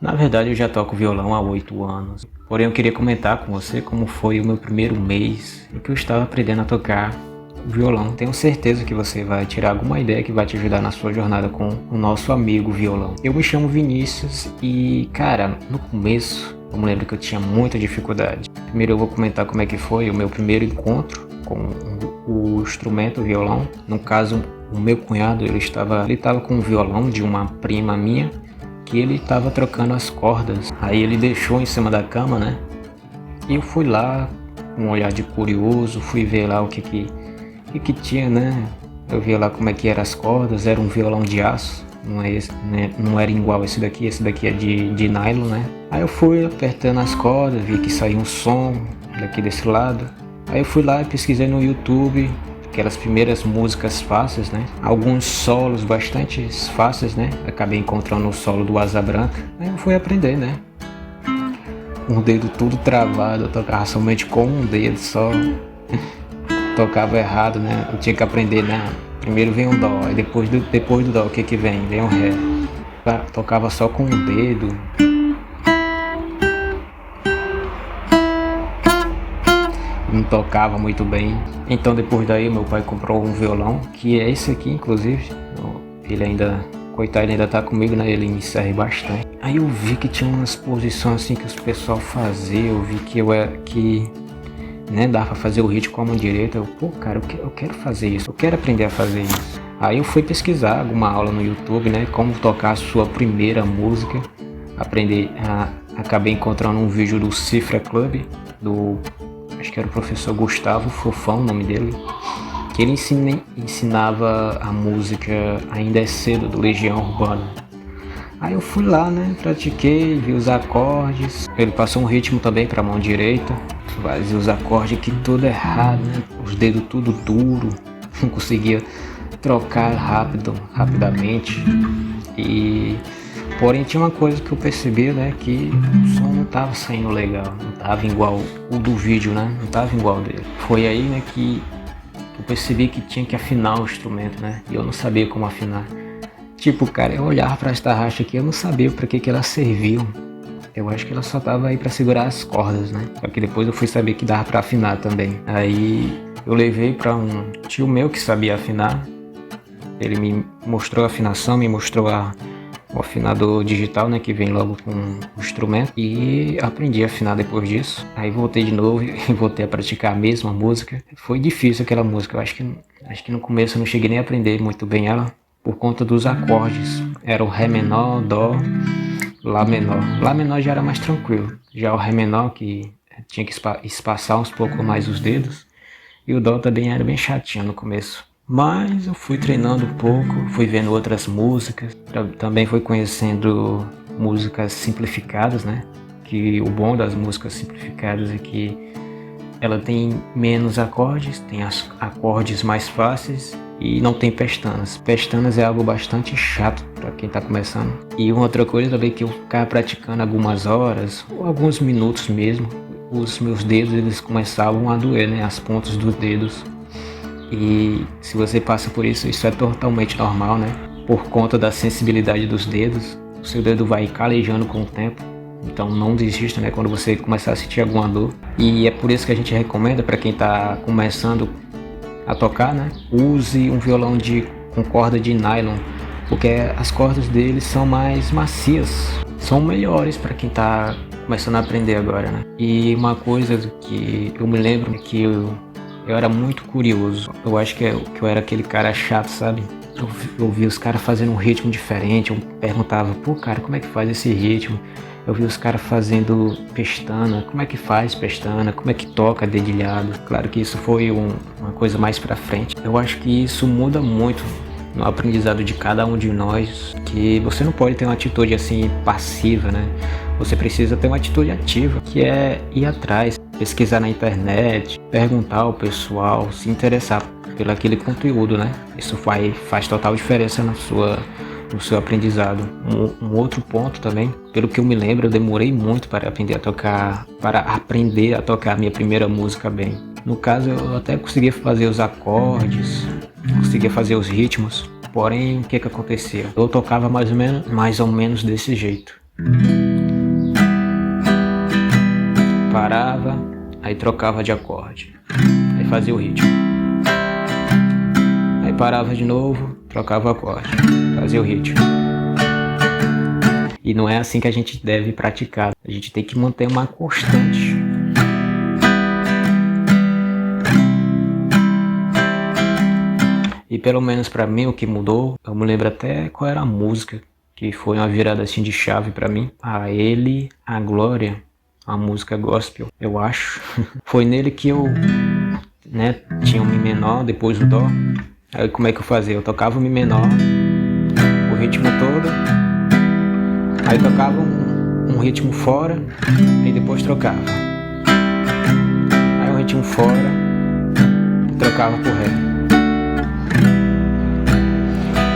Na verdade, eu já toco violão há 8 anos. Porém, eu queria comentar com você como foi o meu primeiro mês em que eu estava aprendendo a tocar violão. Tenho certeza que você vai tirar alguma ideia que vai te ajudar na sua jornada com o nosso amigo violão. Eu me chamo Vinícius e, cara, no começo eu me lembro que eu tinha muita dificuldade. Primeiro eu vou comentar como é que foi o meu primeiro encontro com o instrumento violão. No caso, o meu cunhado, ele estava com um violão de uma prima minha, que ele estava trocando as cordas. Aí ele deixou em cima da cama, né? E eu fui lá com um olhar de curioso, fui ver lá o que tinha, né? Eu vi lá como é que eram as cordas, era um violão de aço, não é esse, né? Não era igual esse daqui é de nylon, né? Aí eu fui apertando as cordas, vi que saía um som daqui desse lado. Aí eu fui lá e pesquisei no YouTube aquelas primeiras músicas fáceis, né? Alguns solos bastante fáceis, né? Acabei encontrando o solo do Asa Branca. Aí eu fui aprender, né? Um dedo tudo travado, eu tocava somente com um dedo só. Tocava errado, né? Eu tinha que aprender, né? Primeiro vem um dó, e depois do dó, o que vem? Vem um ré. Tocava só com um dedo. Não tocava muito bem. Então depois daí meu pai comprou um violão, que é esse aqui inclusive. Ele ainda, coitado, ele ainda tá comigo, né? Ele me serve bastante. Aí eu vi que tinha umas posições assim que os pessoal fazia, eu vi que né, dava pra fazer o ritmo com a mão direita. Pô, cara, eu quero fazer isso, eu quero aprender a fazer isso. Aí eu fui pesquisar alguma aula no YouTube, né? Como tocar a sua primeira música. Acabei encontrando um vídeo do Cifra Club, acho que era o professor Gustavo Fofão, o nome dele, que ele ensinava a música Ainda é Cedo, do Legião Urbana. Aí eu fui lá, né, pratiquei, vi os acordes, ele passou um ritmo também para a mão direita, fazia os acordes aqui tudo errado, né, os dedos tudo duro, não conseguia trocar rapidamente. Porém tinha uma coisa que eu percebi, né, que o som não tava saindo legal, não tava igual o do vídeo, né, não tava igual dele. Foi aí, né, que eu percebi que tinha que afinar o instrumento, né, e eu não sabia como afinar. Tipo, cara, eu olhava pra essa tarraxa aqui, eu não sabia pra que elas serviam. Eu acho que ela só tava aí pra segurar as cordas, né, só que depois eu fui saber que dava pra afinar também. Aí eu levei pra um tio meu que sabia afinar, ele me mostrou a afinação, me mostrou o afinador digital, né, que vem logo com o instrumento, e aprendi a afinar depois disso. Aí voltei de novo e voltei a praticar a mesma música. Foi difícil aquela música, eu acho que no começo eu não cheguei nem a aprender muito bem ela, por conta dos acordes. Era o Ré menor, Dó, Lá menor. Lá menor já era mais tranquilo, já o Ré menor que tinha que espaçar uns pouco mais os dedos, e o Dó também era bem chatinho no começo. Mas eu fui treinando um pouco, fui vendo outras músicas, também fui conhecendo músicas simplificadas, né? Que o bom das músicas simplificadas é que ela tem menos acordes, tem acordes mais fáceis e não tem pestanas. Pestanas é algo bastante chato para quem tá começando. E uma outra coisa também que eu ficava praticando algumas horas, ou alguns minutos mesmo, os meus dedos eles começavam a doer, né? As pontas dos dedos. E se você passa por isso, isso é totalmente normal, né? Por conta da sensibilidade dos dedos, o seu dedo vai calejando com o tempo. Então não desista, né? Quando você começar a sentir alguma dor. E é por isso que a gente recomenda para quem está começando a tocar, né? Use um violão com corda de nylon, porque as cordas dele são mais macias, são melhores para quem está começando a aprender agora, né? E uma coisa que eu me lembro é que eu era muito curioso. Eu acho que eu era aquele cara chato, sabe? Eu via os caras fazendo um ritmo diferente. Eu perguntava, pô, cara, como é que faz esse ritmo? Eu vi os caras fazendo pestana. Como é que faz pestana? Como é que toca dedilhado? Claro que isso foi uma coisa mais pra frente. Eu acho que isso muda muito no aprendizado de cada um de nós, que você não pode ter uma atitude assim passiva, né? Você precisa ter uma atitude ativa, que é ir atrás, pesquisar na internet, perguntar ao pessoal, se interessar pelo aquele conteúdo, né? Isso faz total diferença no seu aprendizado. Um outro ponto também, pelo que eu me lembro, eu demorei muito para aprender a tocar a minha primeira música bem. No caso, eu até conseguia fazer os acordes, conseguia fazer os ritmos, porém, o que acontecia? Eu tocava mais ou menos desse jeito. parava, aí trocava de acorde, aí fazia o ritmo. Aí parava de novo, trocava o acorde, fazia o ritmo. E não é assim que a gente deve praticar. A gente tem que manter uma constante. E pelo menos pra mim o que mudou, eu me lembro até qual era a música, que foi uma virada assim de chave pra mim. A Ele, a Glória, a música gospel, eu acho. Foi nele que eu, né, tinha um Mi menor, depois o Dó. Aí como é que eu fazia? Eu tocava o Mi menor, o ritmo todo, aí tocava um ritmo fora, e depois trocava. Aí um ritmo fora, trocava por Ré.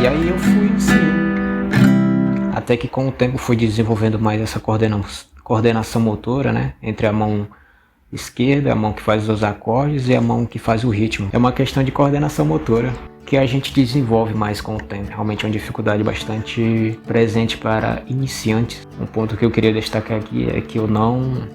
E aí eu fui assim, até que com o tempo fui desenvolvendo mais essa coordenação motora, né, entre a mão esquerda, a mão que faz os acordes e a mão que faz o ritmo. É uma questão de coordenação motora que a gente desenvolve mais com o tempo. Realmente é uma dificuldade bastante presente para iniciantes. Um ponto que eu queria destacar aqui é que eu não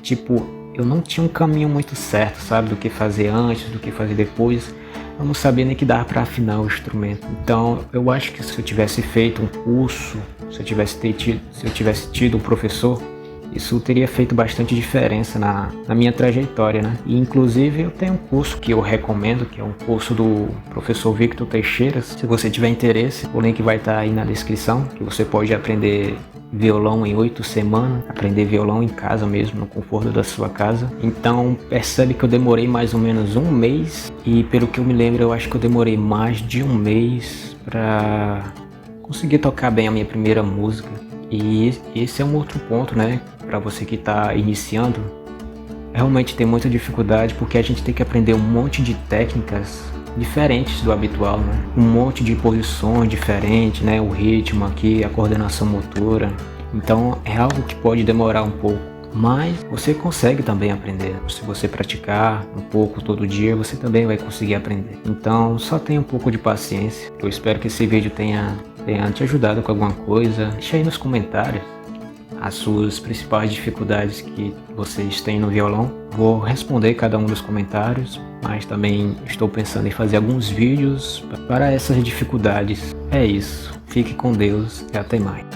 tinha um caminho muito certo, sabe, do que fazer antes, do que fazer depois. Eu não sabia nem que dava para afinar o instrumento. Então eu acho que se eu tivesse feito um curso, se eu tivesse tido um professor, isso teria feito bastante diferença na minha trajetória, né? E inclusive eu tenho um curso que eu recomendo, que é um curso do professor Victor Teixeira. Se você tiver interesse, o link vai estar aí na descrição, que você pode aprender violão em 8 semanas, aprender violão em casa mesmo, no conforto da sua casa. Então percebe que eu demorei mais ou menos um mês, e pelo que eu me lembro, eu acho que eu demorei mais de um mês para conseguir tocar bem a minha primeira música. E esse é um outro ponto, né, para você que está iniciando. Realmente tem muita dificuldade, porque a gente tem que aprender um monte de técnicas diferentes do habitual, né? Um monte de posições diferentes, né? O ritmo aqui, a coordenação motora. Então é algo que pode demorar um pouco, mas você consegue também aprender. Se você praticar um pouco todo dia, você também vai conseguir aprender. Então só tenha um pouco de paciência. Eu espero que esse vídeo tenha te ajudado com alguma coisa. Deixa aí nos comentários as suas principais dificuldades que vocês têm no violão. Vou responder cada um dos comentários, mas também estou pensando em fazer alguns vídeos para essas dificuldades. É isso, fique com Deus e até mais.